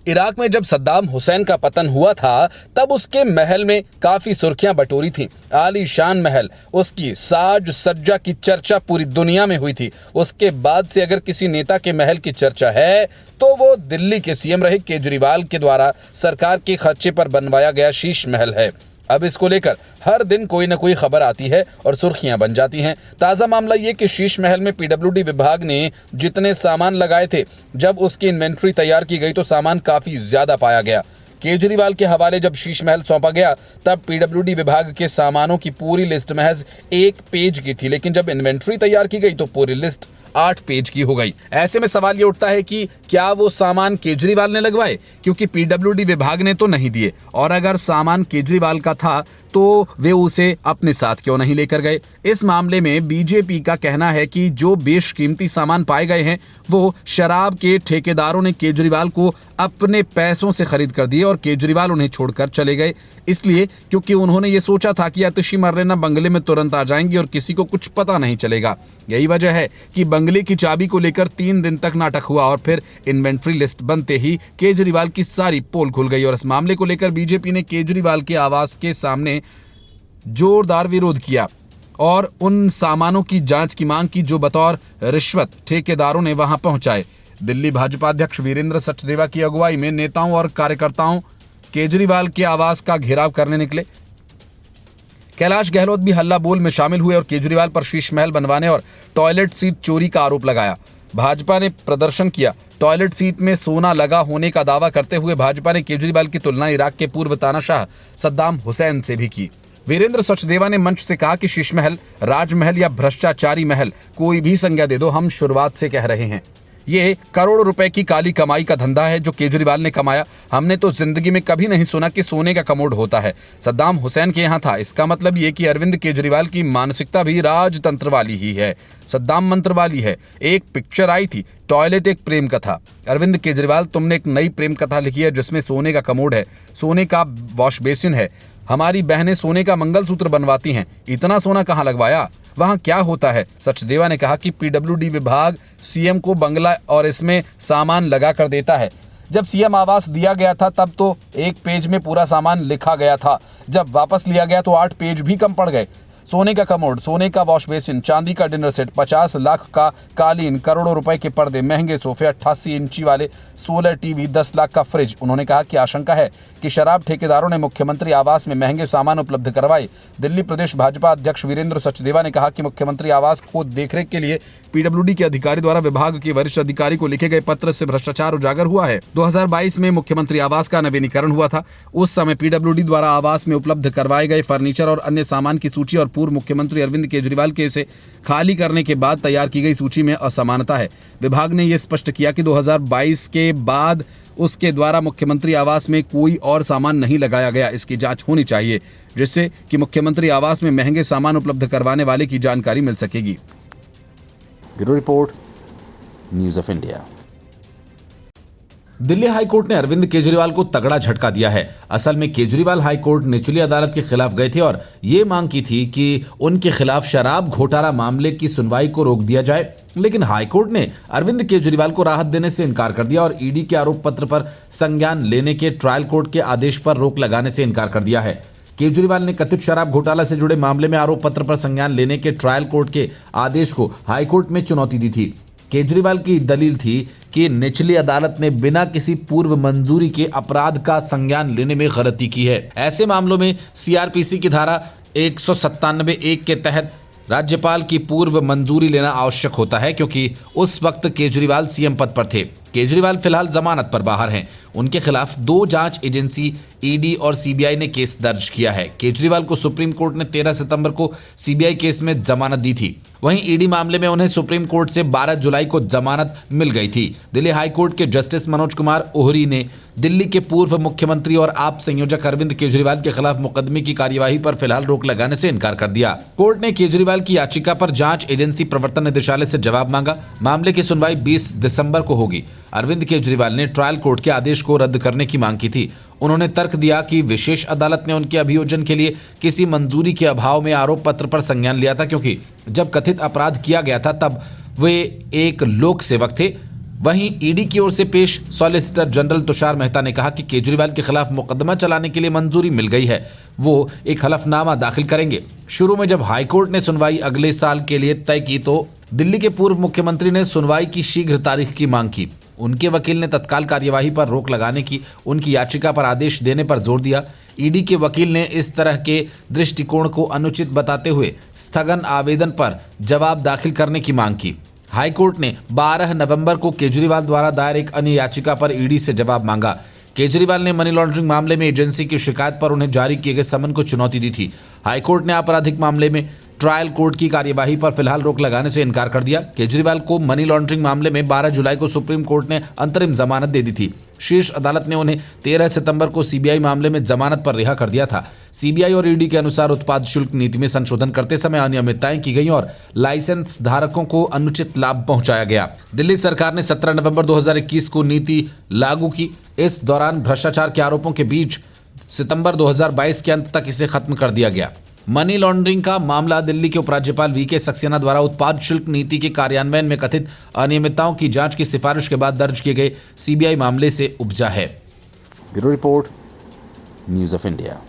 Iraq में जब सद्दाम हुसैन का पतन हुआ था तब उसके महल में काफी सुर्खियां बटोरी थीं। आलीशान महल, उसकी साज सज्जा की चर्चा पूरी दुनिया में हुई थी। उसके बाद से अगर किसी नेता के महल की चर्चा है तो वो दिल्ली के सीएम रहे केजरीवाल के द्वारा सरकार के खर्चे पर बनवाया गया शीश महल है। अब इसको लेकर हर दिन कोई न कोई खबर आती है और सुर्खियां बन जाती हैं। ताज़ा मामला ये कि शीश महल में पीडब्ल्यूडी विभाग ने जितने सामान लगाए थे, जब उसकी इन्वेंट्री तैयार की गई तो सामान काफ़ी ज़्यादा पाया गया। केजरीवाल के हवाले जब शीश महल सौंपा गया तब पीडब्ल्यूडी विभाग के सामानों की पूरी लिस्ट महज 1 पेज की थी, लेकिन जब इन्वेंट्री तैयार की गई तो पूरी लिस्ट 8 पेज की हो गई। ऐसे में सवाल ये उठता है कि क्या वो सामान केजरीवाल ने लगवाए, क्योंकि पीडब्ल्यूडी विभाग ने तो नहीं दिए, और अगर सामान केजरीवाल का था तो वे उसे अपने साथ क्यों नहीं लेकर गए। इस मामले में बीजेपी का कहना है कि जो बेशकीमती सामान पाए गए हैं वो शराब के ठेकेदारों ने केजरीवाल को अपने पैसों से खरीद कर दिए और केजरीवाल उन्हें छोड़कर चले गए, इसलिए क्योंकि उन्होंने ये सोचा था कि आतिशी मर्रेना बंगले में तुरंत आ जाएंगी और किसी को कुछ पता नहीं चलेगा। यही वजह है कि बंगले की चाबी को लेकर 3 दिन तक नाटक हुआ और फिर इन्वेंट्री लिस्ट बनते ही केजरीवाल की सारी पोल खुल गई और इस मामले को लेकर बीजेपी ने केजरीवाल के आवास के सामने जोरदार विरोध किया और उन सामानों की जांच की मांग की जो बतौर रिश्वत ठेकेदारों ने वहां पहुंचाए। दिल्ली भाजपा अध्यक्ष वीरेंद्र सचदेवा की अगुवाई में नेताओं और कार्यकर्ताओं केजरीवाल के आवास का घेराव करने निकले। कैलाश गहलोत भी हल्ला बोल में शामिल हुए और केजरीवाल पर शीश महल बनवाने और टॉयलेट सीट चोरी का आरोप लगाया। भाजपा ने प्रदर्शन किया। टॉयलेट सीट में सोना लगा होने का दावा करते हुए भाजपा ने केजरीवाल की तुलना इराक के पूर्व तानाशाह सद्दाम हुसैन से भी की। वीरेंद्र सचदेवा ने मंच से कहा कि शीश महल, राजमहल या भ्रष्टाचारी महल, कोई भी संज्ञा दे दो, हम शुरुआत से कह रहे हैं ये करोड़ों रुपए की काली कमाई का धंधा है जो केजरीवाल ने कमाया। हमने तो जिंदगी में कभी नहीं सुना कि सोने का कमोड होता है। सद्दाम हुसैन के यहाँ था। इसका मतलब ये कि अरविंद केजरीवाल की मानसिकता भी राजतंत्र वाली ही है, सद्दाम मंत्र वाली है। एक पिक्चर आई थी, टॉयलेट एक प्रेम कथा। अरविंद केजरीवाल, तुमने एक नई प्रेम कथा लिखी है जिसमें सोने का कमोड है, सोने का वॉश बेसिन है। हमारी बहनें सोने का मंगलसूत्र बनवाती हैं, इतना सोना कहाँ लगवाया, वहां क्या होता है। सचदेवा ने कहा कि पीडब्ल्यूडी विभाग सीएम को बंगला और इसमें सामान लगा कर देता है। जब सीएम आवास दिया गया था तब तो 1 पेज में पूरा सामान लिखा गया था, जब वापस लिया गया तो 8 पेज भी कम पड़ गए। सोने का कमोड, सोने का वॉश बेसिन, चांदी का डिनर सेट, 50 लाख का कालीन, करोड़ों रुपए के पर्दे, महंगे सोफे, 88 इंची वाले 16 टीवी, 10 लाख का फ्रिज। उन्होंने कहा कि आशंका है कि शराब ठेकेदारों ने मुख्यमंत्री आवास में महंगे सामान उपलब्ध करवाए। दिल्ली प्रदेश भाजपा अध्यक्ष वीरेंद्र सचदेवा ने कहा कि मुख्यमंत्री आवास को देखरेख के लिए पीडब्ल्यूडी के अधिकारी द्वारा विभाग के वरिष्ठ अधिकारी को लिखे गए पत्र से भ्रष्टाचार उजागर हुआ है। 2022 में मुख्यमंत्री आवास का नवीनीकरण हुआ था। उस समय पीडब्ल्यूडी द्वारा आवास में उपलब्ध करवाए गए फर्नीचर और अन्य सामान की सूची और पूर्व मुख्यमंत्री अरविंद केजरीवाल के इसे खाली करने के बाद तैयार की गई सूची में असमानता है। विभाग ने यह स्पष्ट किया कि 2022 के बाद उसके द्वारा मुख्यमंत्री आवास में कोई और सामान नहीं लगाया गया। इसकी जांच होनी चाहिए जिससे कि मुख्यमंत्री आवास में महंगे सामान उपलब्ध करवाने वाले की जानकारी मिल सकेगी। Bureau report, news of India. Delhi high court ने अरविंद केजरीवाल को तगड़ा झटका दिया है। असल में केजरीवाल हाईकोर्ट निचली अदालत के खिलाफ गए थे और ये मांग की थी कि उनके खिलाफ शराब घोटाला मामले की सुनवाई को रोक दिया जाए, लेकिन हाईकोर्ट ने अरविंद केजरीवाल को राहत देने से इनकार कर दिया और ईडी के आरोप पत्र पर संज्ञान लेने के ट्रायल कोर्ट के आदेश पर रोक लगाने से इनकार कर दिया है। केजरीवाल ने कथित शराब घोटाला से जुड़े मामले में आरोप पत्र पर संज्ञान लेने के ट्रायल कोर्ट के आदेश को हाईकोर्ट में चुनौती दी थी। केजरीवाल की दलील थी कि निचली अदालत ने बिना किसी पूर्व मंजूरी के अपराध का संज्ञान लेने में गलती की है। ऐसे मामलों में सीआरपीसी की धारा 197(1) के तहत राज्यपाल की पूर्व मंजूरी लेना आवश्यक होता है, क्योंकि उस वक्त केजरीवाल सीएम पद पर थे। केजरीवाल फिलहाल जमानत पर बाहर हैं। उनके खिलाफ 2 जांच एजेंसी ईडी और सीबीआई ने केस दर्ज किया है। केजरीवाल को सुप्रीम कोर्ट ने 13 सितंबर को सीबीआई केस में जमानत दी थी। वहीं ईडी मामले में उन्हें सुप्रीम कोर्ट से 12 जुलाई को जमानत मिल गई थी। दिल्ली हाईकोर्ट के जस्टिस मनोज कुमार ओहरी ने दिल्ली के पूर्व मुख्यमंत्री और आप संयोजक अरविंद केजरीवाल के खिलाफ मुकदमे की कार्यवाही पर फिलहाल रोक लगाने से इनकार कर दिया। कोर्ट ने केजरीवाल की याचिका पर जांच एजेंसी प्रवर्तन निदेशालय से जवाब मांगा। मामले की सुनवाई 20 दिसंबर को होगी। अरविंद केजरीवाल ने ट्रायल कोर्ट के आदेश को रद्द करने की मांग की थी। उन्होंने तर्क दिया कि विशेष अदालत ने उनके अभियोजन के लिए किसी मंजूरी के अभाव में आरोप पत्र पर संज्ञान लिया था, क्योंकि जब कथित अपराध किया गया था तब वे एक लोक सेवक थे। वहीं ईडी की ओर से पेश सॉलिसिटर जनरल तुषार मेहता ने कहा कि केजरीवाल के खिलाफ मुकदमा चलाने के लिए मंजूरी मिल गई है, वो एक हलफनामा दाखिल करेंगे। शुरू में जब हाईकोर्ट ने सुनवाई अगले साल के लिए तय की तो दिल्ली के पूर्व मुख्यमंत्री ने सुनवाई की शीघ्र तारीख की मांग की। उनके वकील ने तत्काल कार्यवाही पर रोक लगाने की उनकी याचिका पर आदेश देने पर जोर दिया। ईडी के वकील ने इस तरह के दृष्टिकोण को अनुचित बताते हुए स्थगन आवेदन पर जवाब दाखिल करने की मांग की। हाईकोर्ट ने 12 नवंबर को केजरीवाल द्वारा दायर एक अन्य याचिका पर ईडी से जवाब मांगा। केजरीवाल ने मनी लॉन्ड्रिंग मामले में एजेंसी की शिकायत पर उन्हें जारी किए गए समन को चुनौती दी थी। हाईकोर्ट ने आपराधिक मामले में ट्रायल कोर्ट की कार्यवाही पर फिलहाल रोक लगाने से इनकार कर दिया। केजरीवाल को मनी लॉन्ड्रिंग मामले में 12 जुलाई को सुप्रीम कोर्ट ने अंतरिम जमानत दे दी थी। शीर्ष अदालत ने उन्हें 13 सितंबर को सीबीआई मामले में जमानत पर रिहा कर दिया था। सीबीआई और ईडी के अनुसार उत्पाद शुल्क नीति में संशोधन करते समय अनियमितताएं की गई और लाइसेंस धारकों को अनुचित लाभ पहुंचाया गया। दिल्ली सरकार ने 17 नवंबर 2021 को नीति लागू की। इस दौरान भ्रष्टाचार के आरोपों के बीच सितंबर 2022 के अंत तक इसे खत्म कर दिया गया। मनी लॉन्ड्रिंग का मामला दिल्ली के उपराज्यपाल वीके सक्सेना द्वारा उत्पाद शुल्क नीति के कार्यान्वयन में कथित अनियमितताओं की जांच की सिफारिश के बाद दर्ज किए गए सीबीआई मामले से उपजा है। Bureau report, news of India.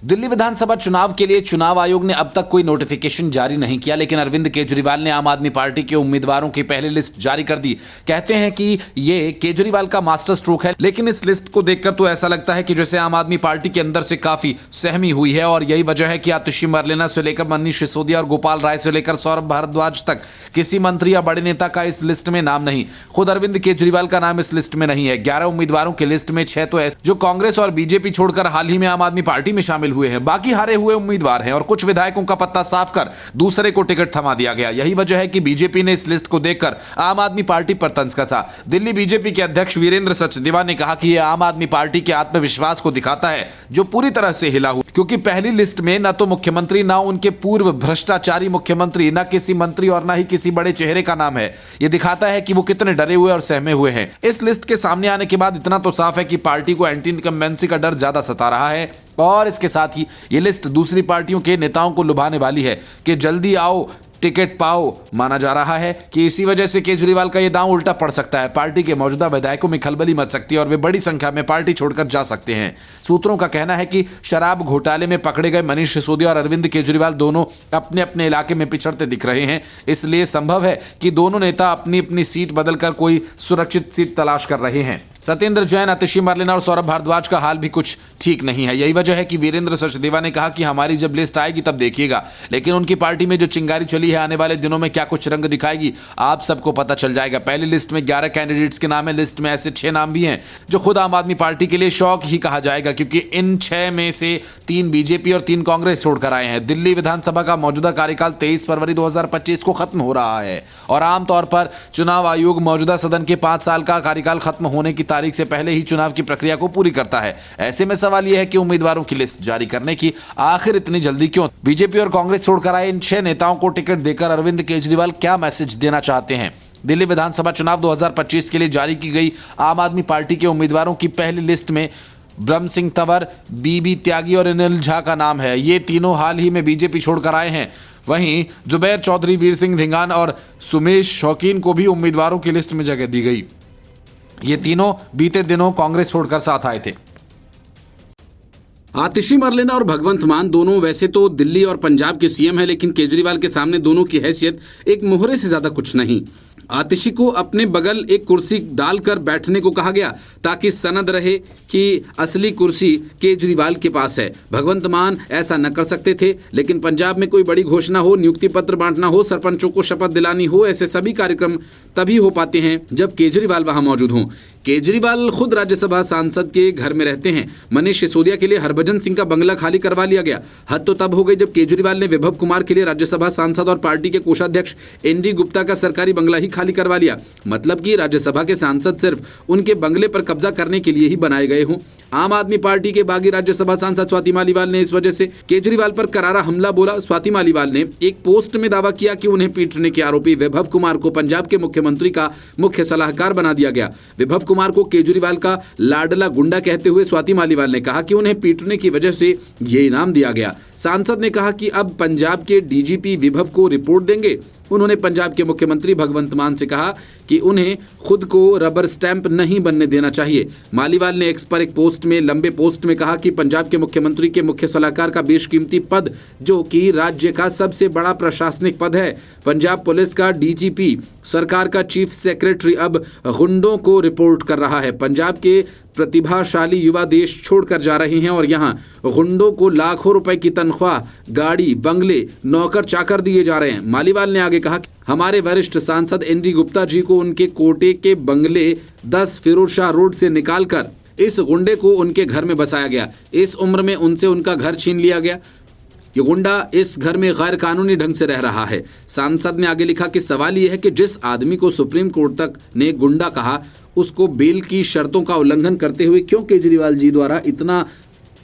Delhi विधानसभा चुनाव के लिए चुनाव आयोग ने अब तक कोई नोटिफिकेशन जारी नहीं किया, लेकिन अरविंद केजरीवाल ने आम आदमी पार्टी के उम्मीदवारों की पहली लिस्ट जारी कर दी। कहते हैं कि ये केजरीवाल का मास्टर स्ट्रोक है, लेकिन इस लिस्ट को देखकर तो ऐसा लगता है कि जैसे आम आदमी पार्टी के अंदर से काफी सहमी हुई है और यही वजह है कि आतिशी मरलेना से लेकर मनीष सिसोदिया और गोपाल राय से लेकर सौरभ भारद्वाज तक किसी मंत्री या बड़े नेता का इस लिस्ट में नाम नहीं। खुद अरविंद केजरीवाल का नाम इस लिस्ट में नहीं है। 11 उम्मीदवारों की लिस्ट में 6 तो ऐसे जो कांग्रेस और बीजेपी छोड़कर हाल ही में आम आदमी पार्टी में शामिल हुए हैं, बाकी हारे हुए उम्मीदवार हैं और कुछ विधायकों का पत्ता साफ कर दूसरे को टिकट थमा दिया गया। यही वजह है कि बीजेपी ने इस लिस्ट को देखकर आम आदमी पार्टी पर तंज कसा। दिल्ली बीजेपी के अध्यक्ष वीरेंद्र सचदेवा ने कहा कि यह आम आदमी पार्टी के आत्मविश्वास को दिखाता है जो पूरी तरह से हिला हुआ, क्योंकि पहली लिस्ट में न तो मुख्यमंत्री, न उनके पूर्व भ्रष्टाचारी मुख्यमंत्री, न किसी मंत्री और न ही किसी बड़े चेहरे का नाम है। यह दिखाता है कि वो कितने डरे हुए और सहमे हुए हैं। इस लिस्ट के सामने आने के बाद इतना तो साफ है कि पार्टी को एंटी इनकम्बेंसी का डर ज्यादा सता रहा है और इसके साथ ही ये लिस्ट दूसरी पार्टियों के नेताओं को लुभाने वाली है कि जल्दी आओ टिकट पाओ। माना जा रहा है कि इसी वजह से केजरीवाल का यह दांव उल्टा पड़ सकता है। पार्टी के मौजूदा विधायकों में खलबली मच सकती है और वे बड़ी संख्या में पार्टी छोड़कर जा सकते हैं। सूत्रों का कहना है कि शराब घोटाले में पकड़े गए मनीष सिसोदिया और अरविंद केजरीवाल दोनों अपने अपने इलाके में पिछड़ते दिख रहे हैं। इसलिए संभव है कि दोनों नेता अपनी अपनी सीट बदलकर कोई सुरक्षित सीट तलाश कर रहे हैं। सत्येंद्र जैन, आतिशी मरलेना और सौरभ भारद्वाज का हाल भी कुछ ठीक नहीं है। यही वजह है कि वीरेंद्र सचदेवा ने कहा कि हमारी जब लिस्ट आएगी तब देखिएगा, लेकिन उनकी पार्टी में जो चिंगारी चली है आने वाले दिनों में क्या कुछ रंग दिखाएगी आप सबको पता चल जाएगा। पहली लिस्ट में 11 कैंडिडेट्स के नाम है। लिस्ट में ऐसे 6 नाम भी हैं जो खुद आम आदमी पार्टी के लिए शौक ही कहा जाएगा, क्योंकि इन 6 में से 3 बीजेपी और 3 कांग्रेस छोड़कर आए हैं। दिल्ली विधानसभा का मौजूदा कार्यकाल 23 फरवरी 2025 को खत्म हो रहा है और आमतौर पर चुनाव आयोग मौजूदा सदन के 5 साल का कार्यकाल खत्म होने की तारीख से पहले ही चुनाव की प्रक्रिया को पूरी करता है। ऐसे में सवाल यह है कि उम्मीदवारों की लिस्ट जारी करने की आखिर इतनी जल्दी क्यों? बीजेपी और कांग्रेस छोड़कर आए इन 6 नेताओं को टिकट देकर अरविंद केजरीवाल क्या मैसेज देना चाहते हैं? दिल्ली विधानसभा चुनाव 2025 के लिए जारी की गई आम आदमी पार्टी के उम्मीदवारों की पहली लिस्ट में ब्रह्म सिंह तंवर, बीबी त्यागी और अनिल झा का नाम है। ये तीनों हाल ही में बीजेपी छोड़कर आए हैं। वहीं जुबैर चौधरी, वीर सिंह धिंगान और सुमेश शौकीन को भी उम्मीदवारों की लिस्ट में जगह दी गई। ये तीनों बीते दिनों कांग्रेस छोड़कर साथ आए थे। आतिशी मरलेना और भगवंत मान दोनों वैसे तो दिल्ली और पंजाब के सीएम हैं, लेकिन केजरीवाल के सामने दोनों की हैसियत एक मोहरे से ज्यादा कुछ नहीं। आतिशी को अपने बगल एक कुर्सी डालकर बैठने को कहा गया ताकि सनद रहे कि असली कुर्सी केजरीवाल के पास है। भगवंत मान ऐसा न कर सकते थे, लेकिन पंजाब में कोई बड़ी घोषणा हो, नियुक्ति पत्र बांटना हो, सरपंचों को शपथ दिलानी हो, ऐसे सभी कार्यक्रम तभी हो पाते हैं जब केजरीवाल वहां मौजूद हों। केजरीवाल खुद राज्यसभा सांसद के घर में रहते हैं। मनीष सिसोदिया के लिए हरभजन सिंह का बंगला खाली करवा लिया गया। हद तो तब हो गई जब केजरीवाल ने विभव कुमार के लिए राज्यसभा सांसद और पार्टी के कोषाध्यक्ष एनडी गुप्ता का सरकारी बंगला ही खाली करवा लिया। मतलब कि राज्यसभा के सांसद सिर्फ उनके बंगले पर कब्जा करने के लिए ही बनाए गए हों। आम आदमी पार्टी के बागी राज्यसभा सांसद स्वाति मालीवाल ने इस वजह से केजरीवाल पर करारा हमला बोला। स्वाति मालीवाल ने एक पोस्ट में दावा किया कि उन्हें पीटने के आरोपी विभव कुमार को पंजाब के मुख्यमंत्री का मुख्य सलाहकार बना दिया गया। विभव कुमार को केजरीवाल का लाडला गुंडा कहते हुए स्वाति मालीवाल ने कहा कि उन्हें पीटने की वजह से ये इनाम दिया गया। सांसद ने कहा कि अब पंजाब के डीजीपी विभव को रिपोर्ट देंगे उन्होंने पंजाब के मुख्यमंत्री भगवंत मान से कहा कि उन्हें खुद को रबर स्टैंप नहीं बनने देना चाहिए। मालीवाल ने एक्स पर एक पोस्ट में लंबे पोस्ट में कहा कि पंजाब के मुख्यमंत्री के मुख्य सलाहकार का बेशकीमती पद, जो कि राज्य का सबसे बड़ा प्रशासनिक पद है, पंजाब पुलिस का डीजीपी, सरकार का चीफ सेक्रेटरी अब गुंडों को रिपोर्ट कर रहा है। पंजाब के प्रतिभाशाली युवा देश छोड़कर जा रहे हैं और यहाँ गुंडों को लाखों रुपए की तनख्वाह, गाड़ी, बंगले, नौकर चाकर दिए जा रहे हैं। मालीवाल ने आगे कहा कि हमारे वरिष्ठ सांसद एनडी गुप्ता जी को उनके कोटे के बंगले 10 फिरोज शाह रोड से निकालकर इस गुंडे को उनके घर में बसाया गया। इस उम्र में उनसे उनका घर छीन लिया गया। ये गुंडा इस घर में गैर कानूनी ढंग से रह रहा है। सांसद ने आगे लिखा कि सवाल यह है कि जिस आदमी को सुप्रीम कोर्ट तक ने गुंडा कहा, उसको बेल की शर्तों का उल्लंघन करते हुए क्यों केजरीवाल जी द्वारा इतना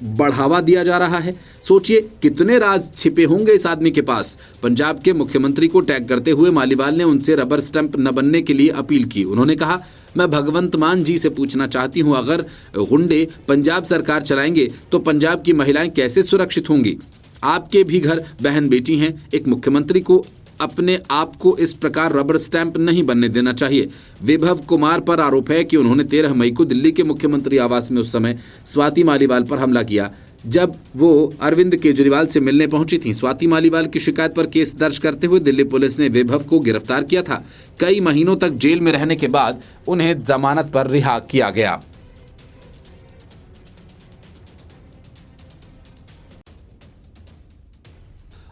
बढ़ावा दिया जा रहा है। सोचिए कितने राज छिपे होंगे इस आदमी के पास। पंजाब के मुख्यमंत्री को टैग करते हुए मालीवाल ने उनसे रबर स्टैंप न बनने के लिए अपील की। उन्होंने कहा, मैं भगवंत मान जी से पूछना चाहती हूं, अगर गुंडे पंजाब सरकार चलाएंगे तो पंजाब की महिलाएं कैसे सुरक्षित होंगी? आपके भी घर बहन बेटी हैं। एक मुख्यमंत्री को अपने आप को इस प्रकार रबर स्टैंप नहीं बनने देना चाहिए। विभव कुमार पर आरोप है कि उन्होंने 13 मई को दिल्ली के मुख्यमंत्री आवास में उस समय स्वाति मालीवाल पर हमला किया, जब वो अरविंद केजरीवाल से मिलने पहुंची थी। स्वाति मालीवाल की शिकायत पर केस दर्ज करते हुए दिल्ली पुलिस ने विभव को गिरफ्तार किया था। कई महीनों तक जेल में रहने के बाद उन्हें जमानत पर रिहा किया गया।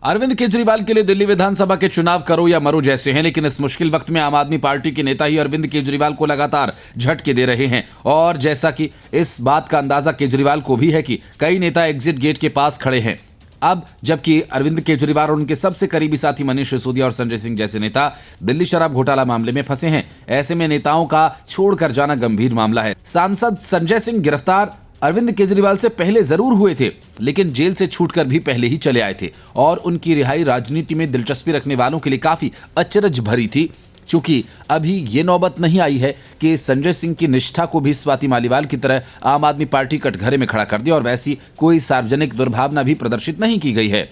अरविंद केजरीवाल के लिए दिल्ली विधानसभा के चुनाव करो या मरो जैसे हैं, लेकिन इस मुश्किल वक्त में आम आदमी पार्टी के नेता ही अरविंद केजरीवाल को लगातार झटके दे रहे हैं। और जैसा कि इस बात का अंदाजा केजरीवाल को भी है कि कई नेता एग्जिट गेट के पास खड़े हैं। अब जबकि अरविंद केजरीवाल और उनके सबसे करीबी साथी मनीष सिसोदिया और संजय सिंह जैसे नेता दिल्ली शराब घोटाला मामले में फंसे हैं, ऐसे में नेताओं का छोड़कर जाना गंभीर मामला है। सांसद संजय सिंह गिरफ्तार अरविंद केजरीवाल से पहले जरूर हुए थे, लेकिन जेल से छूटकर भी पहले ही चले आए थे और उनकी रिहाई राजनीति में दिलचस्पी रखने वालों के लिए काफी अचरज भरी थी, क्योंकि अभी ये नौबत नहीं आई है कि संजय सिंह की निष्ठा को भी स्वाति मालीवाल की तरह आम आदमी पार्टी कटघरे में खड़ा कर दिया और वैसी कोई सार्वजनिक दुर्भावना भी प्रदर्शित नहीं की गई है,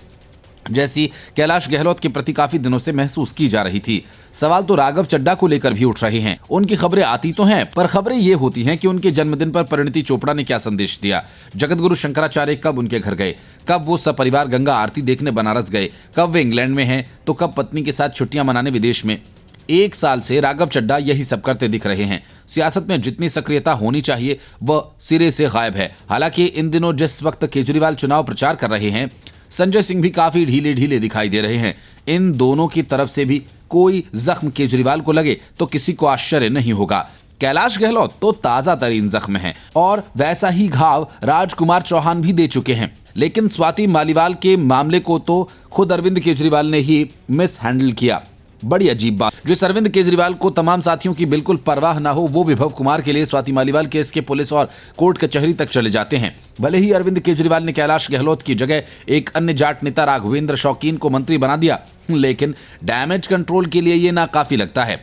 जैसी कैलाश गहलोत के प्रति काफी दिनों से महसूस की जा रही थी। सवाल तो राघव चड्ढा को लेकर भी उठ रहे हैं। उनकी खबरें आती तो हैं, पर खबरें ये होती हैं कि उनके जन्मदिन पर परिणीति चोपड़ा ने क्या संदेश दिया, जगतगुरु शंकराचार्य कब उनके घर गए, कब वो सपरिवार गंगा आरती देखने बनारस गए, कब वे इंग्लैंड में हैं तो कब पत्नी के साथ छुट्टियां मनाने विदेश में। 1 साल से राघव चड्ढा यही सब करते दिख रहे हैं। सियासत में जितनी सक्रियता होनी चाहिए वह सिरे से गायब है। हालांकि इन दिनों जिस वक्त केजरीवाल चुनाव प्रचार कर रहे हैं, संजय सिंह भी काफी ढीले ढीले दिखाई दे रहे हैं। इन दोनों की तरफ से भी कोई जख्म केजरीवाल को लगे तो किसी को आश्चर्य नहीं होगा। कैलाश गहलोत तो ताजा तरीन जख्म है और वैसा ही घाव राजकुमार चौहान भी दे चुके हैं, लेकिन स्वाति मालीवाल के मामले को तो खुद अरविंद केजरीवाल ने ही मिस हैंडल किया। बड़ी अजीब बात, जिस अरविंद केजरीवाल को तमाम साथियों की बिल्कुल परवाह ना हो, वो विभव कुमार के लिए स्वाति मालीवाल केस के पुलिस और कोर्ट कचहरी तक चले जाते हैं। भले ही अरविंद केजरीवाल ने कैलाश गहलोत की जगह एक अन्य जाट नेता राघवेंद्र शौकीन को मंत्री बना दिया, लेकिन डैमेज कंट्रोल के लिए ये नाकाफी लगता है।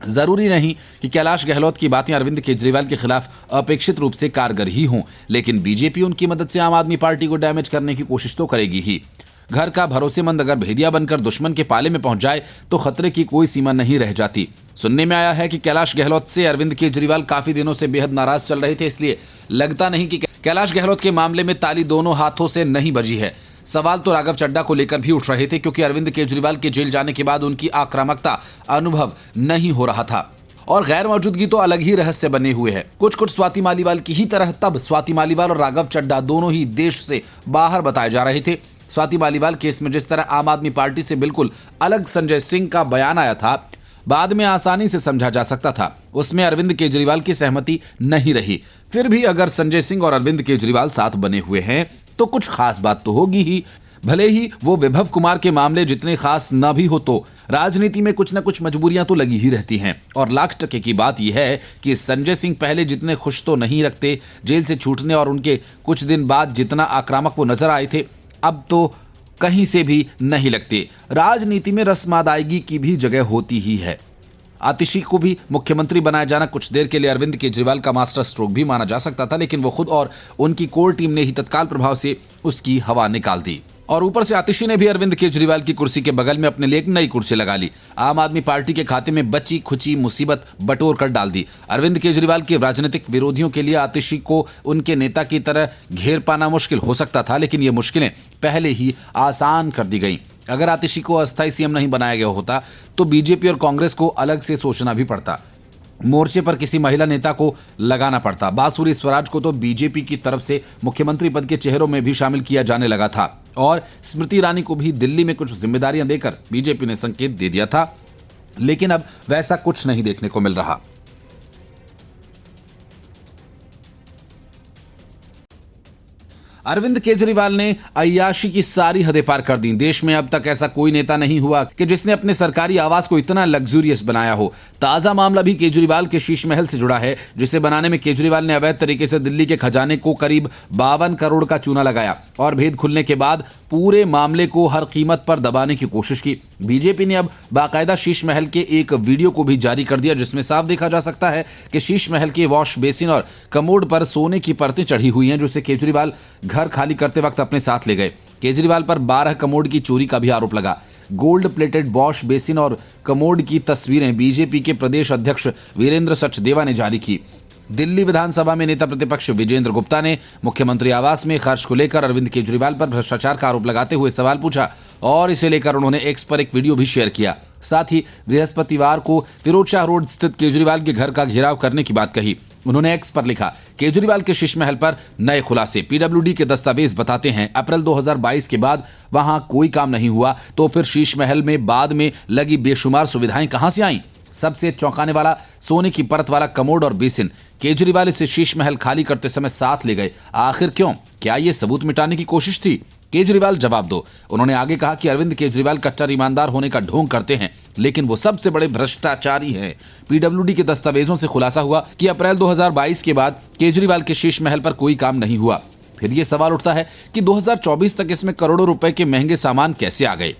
जरूरी नहीं कि कैलाश गहलोत की बातें अरविंद केजरीवाल के खिलाफ अपेक्षित रूप से कारगर ही हों, लेकिन बीजेपी उनकी मदद से आम आदमी पार्टी को डैमेज करने की कोशिश तो करेगी ही। घर का भरोसेमंद अगर भेदिया बनकर दुश्मन के पाले में पहुंच जाए तो खतरे की कोई सीमा नहीं रह जाती। सुनने में आया है कि कैलाश गहलोत से अरविंद केजरीवाल काफी दिनों से बेहद नाराज चल रहे थे, इसलिए लगता नहीं कि कैलाश गहलोत के मामले में ताली दोनों हाथों से नहीं बजी है। सवाल तो राघव चड्ढा को लेकर भी उठ रहे थे, क्योंकि अरविंद केजरीवाल के जेल जाने के बाद उनकी आक्रामकता अनुभव नहीं हो रहा था और गैर मौजूदगी तो अलग ही रहस्य बने हुए है। कुछ स्वाति मालीवाल की ही तरह तब स्वाति मालीवाल और राघव चड्ढा दोनों ही देश से बाहर बताए जा रहे थे। स्वाति मालीवाल केस में जिस तरह आम आदमी पार्टी से बिल्कुल अलग संजय सिंह का बयान आया था, बाद में आसानी से समझा जा सकता था। उसमें अरविंद केजरीवाल की सहमति नहीं रही। फिर भी अगर संजय सिंह और अरविंद केजरीवाल साथ बने हुए हैं तो कुछ खास बात तो होगी ही। भले ही वो विभव कुमार के मामले जितने खास न भी हो, तो राजनीति में कुछ न कुछ मजबूरियां तो लगी ही रहती हैं। और लाख टके की बात यह है कि संजय सिंह पहले जितने खुश तो नहीं रखते जेल से छूटने और उनके कुछ दिन बाद जितना आक्रामक वो नजर आए थे, अब तो कहीं से भी नहीं लगते। राजनीति में रस्मादायगी की भी जगह होती ही है। आतिशी को भी मुख्यमंत्री बनाया जाना कुछ देर के लिए अरविंद केजरीवाल का मास्टर स्ट्रोक भी माना जा सकता था, लेकिन वो खुद और उनकी कोर टीम ने ही तत्काल प्रभाव से उसकी हवा निकाल दी। और ऊपर से आतिशी ने भी अरविंद केजरीवाल की कुर्सी के बगल में अपने लिए एक नई कुर्सी लगा ली। आम आदमी पार्टी के खाते में बची खुची मुसीबत बटोर कर डाल दी। अरविंद केजरीवाल के राजनीतिक विरोधियों के लिए आतिशी को उनके नेता की तरह घेर पाना मुश्किल हो सकता था, लेकिन ये मुश्किलें पहले ही आसान कर दी गईं। अगर आतिशी को अस्थायी सीएम नहीं बनाया गया होता तो बीजेपी और कांग्रेस को अलग से सोचना भी पड़ता, मोर्चे पर किसी महिला नेता को लगाना पड़ता। बांसुरी स्वराज को तो बीजेपी की तरफ से मुख्यमंत्री पद के चेहरों में भी शामिल किया जाने लगा था और स्मृति ईरानी को भी दिल्ली में कुछ जिम्मेदारियां देकर बीजेपी ने संकेत दे दिया था, लेकिन अब वैसा कुछ नहीं देखने को मिल रहा। अरविंद केजरीवाल ने अय्याशी की सारी हदें पार कर दी। देश में अब तक ऐसा कोई नेता नहीं हुआ कि जिसने अपने सरकारी आवास को इतना लग्जूरियस बनाया हो। ताजा मामला भी केजरीवाल के शीश महल से जुड़ा है, जिसे बनाने में केजरीवाल ने अवैध तरीके से दिल्ली के खजाने को करीब 52 करोड़ का चूना लगाया और भेद खुलने के बाद पूरे मामले को हर कीमत पर दबाने की कोशिश की। बीजेपी ने अब बाकायदा शीश महल के एक वीडियो को भी जारी कर दिया, जिसमें साफ देखा जा सकता है कि शीश महल के वॉश बेसिन और कमोड पर सोने की परतें चढ़ी हुई हैं, जिसे केजरीवाल घर खाली करते वक्त अपने साथ ले गए। केजरीवाल पर 12 कमोड की चोरी का भी आरोप लगा। गोल्ड प्लेटेड वॉश बेसिन और कमोड की तस्वीरें बीजेपी के प्रदेश अध्यक्ष वीरेंद्र सचदेवा ने जारी की। दिल्ली विधानसभा में नेता प्रतिपक्ष विजेंद्र गुप्ता ने मुख्यमंत्री आवास में खर्च को लेकर अरविंद केजरीवाल पर भ्रष्टाचार का आरोप लगाते हुए सवाल पूछा और इसे लेकर उन्होंने एक्स पर एक वीडियो भी शेयर किया। साथ ही बृहस्पतिवार को फिरोजशाह रोड स्थित केजरीवाल के घर का घेराव करने की बात कही। उन्होंने एक्स पर लिखा, केजरीवाल के शीश महल पर नए खुलासे। पीडब्ल्यूडी के दस्तावेज बताते हैं अप्रैल 2022 के बाद वहां कोई काम नहीं हुआ, तो फिर शीश महल में बाद में लगी बेशुमार सुविधाएं कहां से आईं? सबसे चौंकाने वाला सोने की परत वाला कमोड और बेसिन। केजरीवाल इसे शीश महल खाली करते समय साथ ले गए। आखिर क्यों? क्या ये सबूत मिटाने की कोशिश थी? केजरीवाल जवाब दो। उन्होंने आगे कहा कि अरविंद केजरीवाल कट्टर ईमानदार होने का ढोंग करते हैं, लेकिन वो सबसे बड़े भ्रष्टाचारी हैं। पीडब्ल्यूडी के दस्तावेजों से खुलासा हुआ कि अप्रैल 2022 के बाद केजरीवाल के शीश महल पर कोई काम नहीं हुआ। फिर ये सवाल उठता है कि 2024 तक इसमें करोड़ों रुपए के महंगे सामान कैसे आ गए?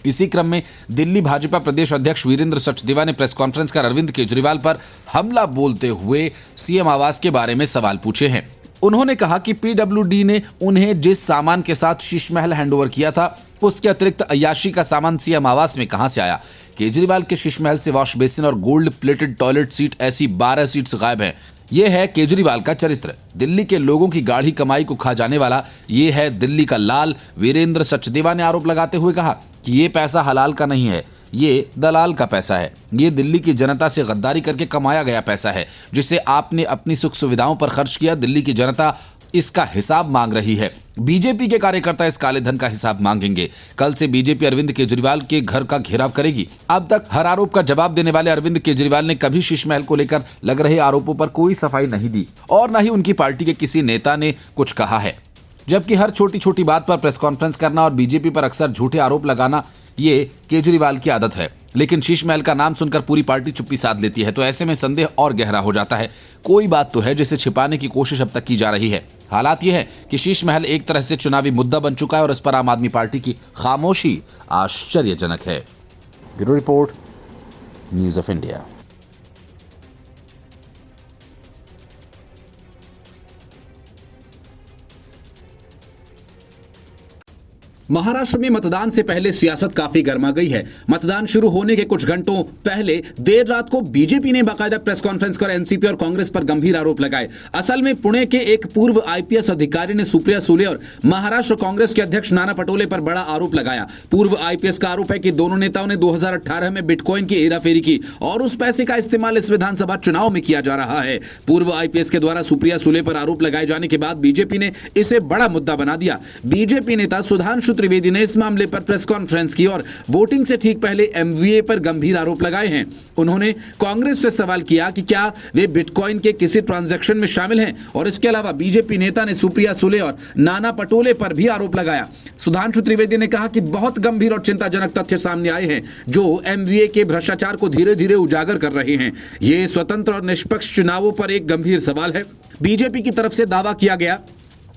इसी क्रम में दिल्ली भाजपा प्रदेश अध्यक्ष वीरेंद्र सचदेवा ने प्रेस कॉन्फ्रेंस कर अरविंद केजरीवाल पर हमला बोलते हुए सीएम आवास के बारे में सवाल पूछे हैं। उन्होंने कहा कि पीडब्ल्यूडी ने उन्हें जिस सामान के साथ शीश महल हैंडओवर किया था, उसके अतिरिक्त अय्याशी का सामान सीएम आवास में कहां से आया? केजरीवाल के शीश महल से वॉश बेसिन और गोल्ड प्लेटेड टॉयलेट सीट ऐसी 12 सीट्स गायब है। ये है केजरीवाल का चरित्र। दिल्ली के लोगों की गाढ़ी कमाई को खा जाने वाला ये है दिल्ली का लाल। वीरेंद्र सचदेवा ने आरोप लगाते हुए कहा कि ये पैसा हलाल का नहीं है, ये दलाल का पैसा है। ये दिल्ली की जनता से गद्दारी करके कमाया गया पैसा है, जिसे आपने अपनी सुख सुविधाओं पर खर्च किया। दिल्ली की जनता इसका हिसाब मांग रही है। बीजेपी के कार्यकर्ता इस काले धन का हिसाब मांगेंगे। कल से बीजेपी अरविंद केजरीवाल के घर का घेराव करेगी। अब तक हर आरोप का जवाब देने वाले अरविंद केजरीवाल ने कभी शीश महल को लेकर लग रहे आरोपों पर कोई सफाई नहीं दी और न ही उनकी पार्टी के किसी नेता ने कुछ कहा है। जबकि हर छोटी छोटी बात पर प्रेस कॉन्फ्रेंस करना और बीजेपी पर अक्सर झूठे आरोप लगाना ये केजरीवाल की आदत है। लेकिन शीश महल का नाम सुनकर पूरी पार्टी चुप्पी साध लेती है, तो ऐसे में संदेह और गहरा हो जाता है। कोई बात तो है जिसे छिपाने की कोशिश अब तक की जा रही है। हालात ये है कि शीश महल एक तरह से चुनावी मुद्दा बन चुका है और इस पर आम आदमी पार्टी की खामोशी आश्चर्यजनक है। Bureau report, news of India. Maharashtra में मतदान से पहले सियासत काफी गर्मा गई है। मतदान शुरू होने के कुछ घंटों पहले देर रात को बीजेपी ने बाकायदा प्रेस कॉन्फ्रेंस कर एनसीपी और कांग्रेस पर गंभीर आरोप लगाए। असल में पुणे के एक पूर्व आईपीएस अधिकारी ने सुप्रिया सुले और महाराष्ट्र कांग्रेस के अध्यक्ष नाना पटोले पर बड़ा आरोप लगाया। पूर्व आईपीएस का आरोप है कि दोनों नेताओं ने 2018 में बिटकॉइन की हेराफेरी की और उस पैसे का इस्तेमाल इस विधानसभा चुनाव में किया जा रहा है। पूर्व आईपीएस के द्वारा सुप्रिया सुले पर आरोप लगाए जाने के बाद बीजेपी ने इसे बड़ा मुद्दा बना दिया। बीजेपी नेता सुधांशु त्रिवेदी ने इस मामले पर प्रेस कॉन्फ्रेंस की और वोटिंग से ठीक पहले एमवीए पर गंभीर आरोप लगाए हैं। उन्होंने कांग्रेस से सवाल किया कि क्या वे बिटकॉइन के किसी ट्रांजैक्शन में शामिल हैं और इसके अलावा बीजेपी नेता ने सुप्रिया सुले और नाना पटोले पर भी आरोप लगाया। सुधांशु त्रिवेदी ने कहा कि बहुत गंभीर और चिंताजनक तथ्य सामने आए हैं जो एमवीए के भ्रष्टाचार को धीरे धीरे उजागर कर रहे हैं। ये स्वतंत्र और निष्पक्ष चुनावों पर एक गंभीर सवाल है। बीजेपी की तरफ से दावा किया गया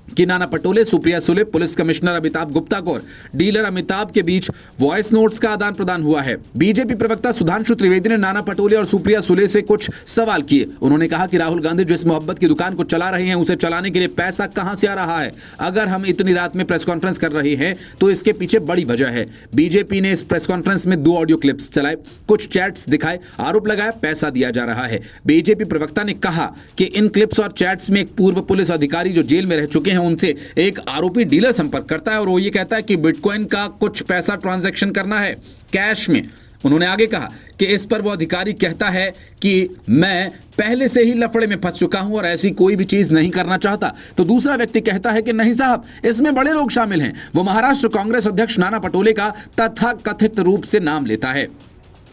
कि नाना पटोले, सुप्रिया सुले, पुलिस कमिश्नर अमिताभ गुप्ता को और डीलर अमिताभ के बीच वॉइस नोट्स का आदान प्रदान हुआ है। बीजेपी प्रवक्ता सुधांशु त्रिवेदी ने नाना पटोले और सुप्रिया सुले से कुछ सवाल किए। उन्होंने कहा कि राहुल गांधी जिस मोहब्बत की दुकान को चला रहे हैं, उसे चलाने के लिए पैसा कहां से आ रहा है। अगर हम इतनी रात में प्रेस कॉन्फ्रेंस कर रहे हैं तो इसके पीछे बड़ी वजह है। बीजेपी ने इस प्रेस कॉन्फ्रेंस में 2 ऑडियो क्लिप्स चलाए, कुछ चैट्स दिखाए, आरोप लगाया पैसा दिया जा रहा है। बीजेपी प्रवक्ता ने कहा कि इन क्लिप्स और चैट्स में एक पूर्व पुलिस अधिकारी जो जेल में रह चुके हैं, उनसे एक आरोपी डीलर संपर्क करता है और वो ये कहता है कि बिटकॉइन का कुछ पैसा ट्रांजैक्शन करना है कैश में। उन्होंने आगे कहा कि इस पर वो अधिकारी कहता है कि मैं पहले से ही लफड़े में फंस चुका हूं और ऐसी कोई भी चीज नहीं करना चाहता। तो दूसरा व्यक्ति कहता है कि नहीं साहब, इसमें बड़े लोग शामिल हैं। वो महाराष्ट्र कांग्रेस अध्यक्ष नाना पटोले का तथाकथित रूप से नाम लेता है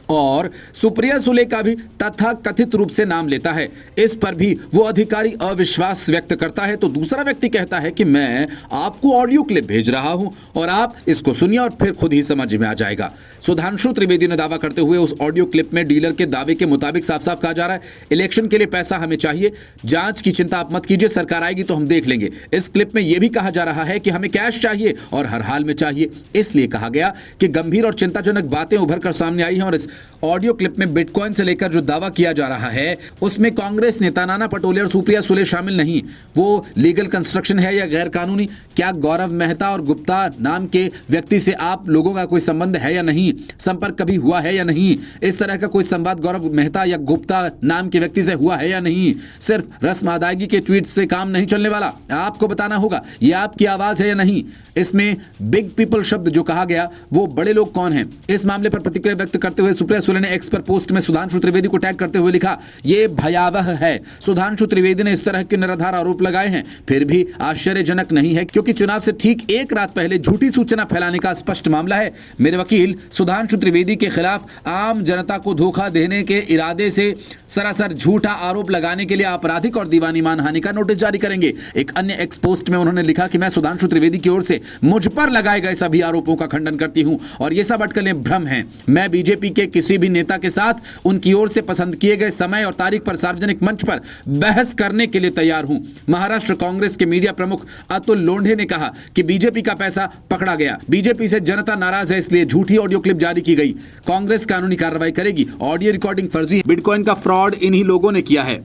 और सुप्रिया सुले का भी तथाकथित रूप से नाम लेता है। इस पर भी वो अधिकारी अविश्वास व्यक्त करता है। तो दूसरा व्यक्ति कहता है कि मैं आपको ऑडियो क्लिप भेज रहा हूं और आप इसको सुनिए और फिर खुद ही समझ में आ जाएगा। सुधांशु त्रिवेदी ने दावा करते हुए उस ऑडियो क्लिप में डीलर के दावे के मुताबिक साफ साफ कहा जा रहा है, इलेक्शन के लिए पैसा हमें चाहिए, जांच की चिंता आप मत कीजिए, सरकार आएगी तो हम देख लेंगे। इस क्लिप में यह भी कहा जा रहा है कि हमें कैश चाहिए और हर हाल में चाहिए। इसलिए कहा गया कि गंभीर और चिंताजनक बातें उभर कर सामने आई हैं और इस ऑडियो क्लिप में बिटकॉइन से लेकर जो दावा किया जा रहा है उसमें कांग्रेस नेता नाना पटोले और सुप्रिया सुले शामिल नहीं। वो लीगल कंस्ट्रक्शन है या गैर कानूनी? क्या गौरव मेहता और गुप्ता नाम के व्यक्ति से आप लोगों का कोई संबंध है या नहीं? संपर्क कभी हुआ है या नहीं? इस तरह का कोई संवाद गौरव मेहता या गुप्ता नाम के व्यक्ति से हुआ है या नहीं? सिर्फ रस्म अदायगी के ट्वीट से काम नहीं चलने वाला, आपको बताना होगा ये आपकी आवाज है या नहीं। इसमें बिग पीपल शब्द जो कहा गया, वो बड़े लोग कौन हैं? इस मामले पर प्रतिक्रिया व्यक्त करते हुए सुप्रिया सुले ने एक्स पर पोस्ट में सुधांशु त्रिवेदी को टैग करते हुए लिखा, ये भयावह है। सुधांशु त्रिवेदी ने इस तरह के निराधार आरोप लगाए हैं, फिर भी आश्चर्यजनक नहीं है क्योंकि चुनाव से ठीक एक रात पहले झूठी सूचना फैलाने का स्पष्ट मामला है। मेरे वकील सुधांशु त्रिवेदी के खिलाफ आम जनता को धोखा देने के इरादे से सरासर झूठा आरोप लगाने के लिए आपराधिक और दीवानी मानहानि का नोटिस जारी करेंगे। एक अन्य एक्स पोस्ट में उन्होंने लिखा कि मैं सुधांशु त्रिवेदी की ओर से मुझ पर लगाए गए सभी आरोपों का खंडन करती हूं और ये सब अटकलें भ्रम हैं। मैं बीजेपी के किसी भी नेता के साथ उनकी ओर से पसंद किए गए समय और तारीख पर सार्वजनिक मंच पर बहस करने के लिए तैयार हूं। महाराष्ट्र कांग्रेस के मीडिया प्रमुख अतुल लोंढे ने कहा कि बीजेपी का पैसा पकड़ा गया, बीजेपी से जनता नाराज है, इसलिए झूठी ऑडियो क्लिप जारी की गई। कांग्रेस कानूनी कार्रवाई करेगी। ऑडियो रिकॉर्डिंग फर्जी है, बिटकॉइन का फ्रॉड इन्हीं लोगों ने किया है।